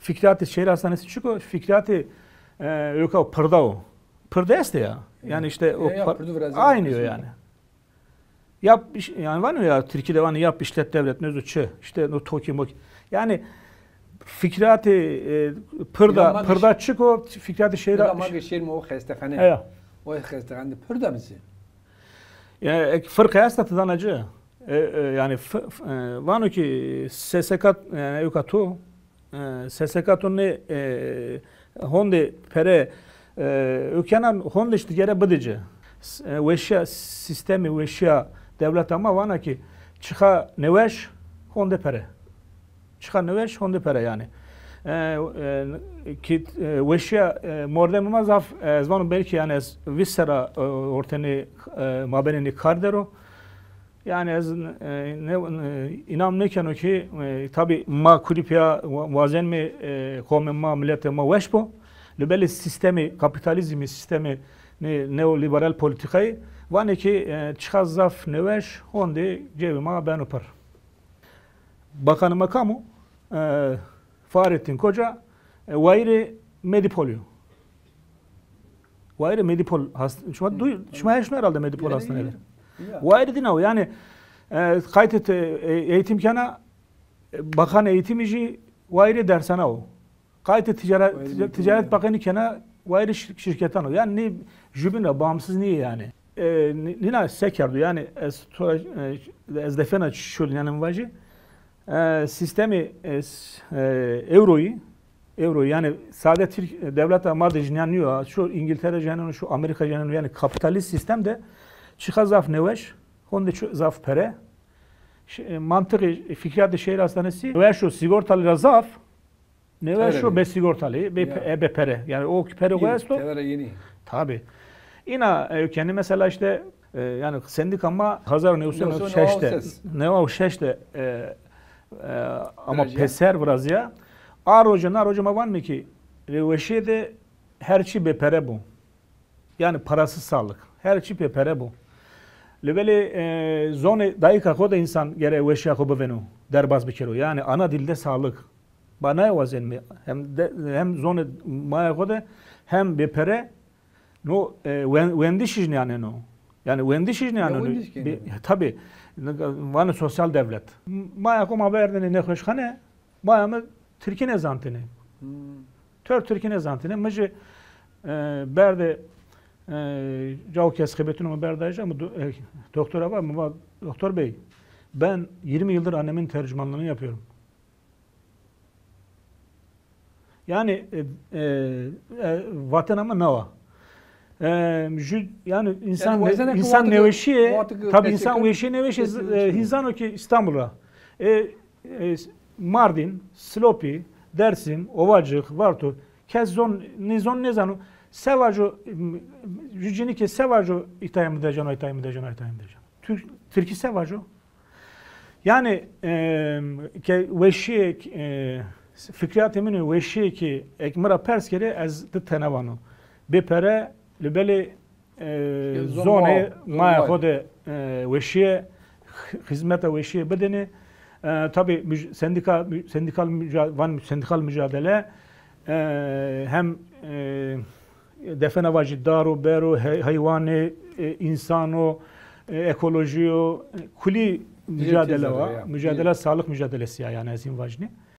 Fikriyatı şehir hastanesi çıkıyor. Fikriyatı yok o pırda o. Pırda este ya. Yani işte o aynı yani. Yap yani var mı ya Türkiye'de var yap işlet devlet ne çı işte o toki mok. Yani fikriyatı pırda çıkıyor. Fikriyatı şehir. Ama şehir mi o hastane. O hastane pırda mı? Yani fırka hasta tıdanacı. Yani var ki SSK yani yukarı SSK ne honde pere ülkenin honde işte gere bıdıcı veşya sistemi veşya devlet ama var ki çıka neveş honde pere çıka neveş honde pere yani ki veşya mordem mazaf zvanı belki yani vissera ortani mabenini kardero yani az inam ne kano ki tabi ma kulipya vazen mi kome ma millete ma veşbo lebeli sistemi kapitalizmi sistemi neoliberal politikayı vane ki çıkazaf neveş honde cebi ma ben opar bakanı makamu Fahrettin Koca Vayri Medipol'u Vayri Medipol şuma herhalde Medipol hastaneleri Vayri dinav yani kayıt eğitim kana bakan eğitimici Vayri dersane o kayıt ticaret bakanı kana Vayri şirketten o yani ne jübine bağımsız niye yani nina sekerdu yani ez defena şöyle yani vacı sistemi euroyu yani sade Türk devlet amardı jinyanıyor şu İngiltere jinyanıyor şu Amerika jinyanıyor yani kapitalist sistemde çıka zaf neveş honde zaf pere mantığı fikriyatı şehir hastanesi neveş şu sigortalı zaf neveş şu be sigortalı be pere yani o pere koyasto tabi ina kendi mesela işte yani sendikama hazar neusen şeşte ne o şeşte ama peser biraz ya arocama var mı ki veşede her şey be pere bu yani parasız sağlık her şey be pere bu lebeli zone dayıka koda insan gere veşya ko bevenu derbaz bir kere yani ana dilde sağlık bana vazen mi hem zone maya koda hem be pere no vendişin yani no yani vendişin yani tabi Vanı sosyal devlet. Maya kom haberdeni ne hoşhane. Maya mı Türkiye nezantini. Türkiye nezantini. Mıcı berde cav kes hibetunu berdayca ama doktora var mı? Doktor bey ben 20 yıldır annemin tercümanlığını yapıyorum. Yani vatanıma nava. Yani insan neveşiye tabi insan neveşiye insan o ki İstanbul'a Mardin, Slopi, Dersim, Ovacık, Vartu kezon nizon ne zanu sevajo yücini ki sevajo itayım edeceğim Türkiye sevajo yani ki veşiye fikriyat emini veşiye ki ekmara perskere az de tenavano bepere lebeli zone maya kode veşiye hizmete veşiye bedeni tabi sendikal mücadele hem defene vacid daru beru hayvanı insano ekolojiyo kuli mücadele var mücadele sağlık mücadelesi yani azim vacni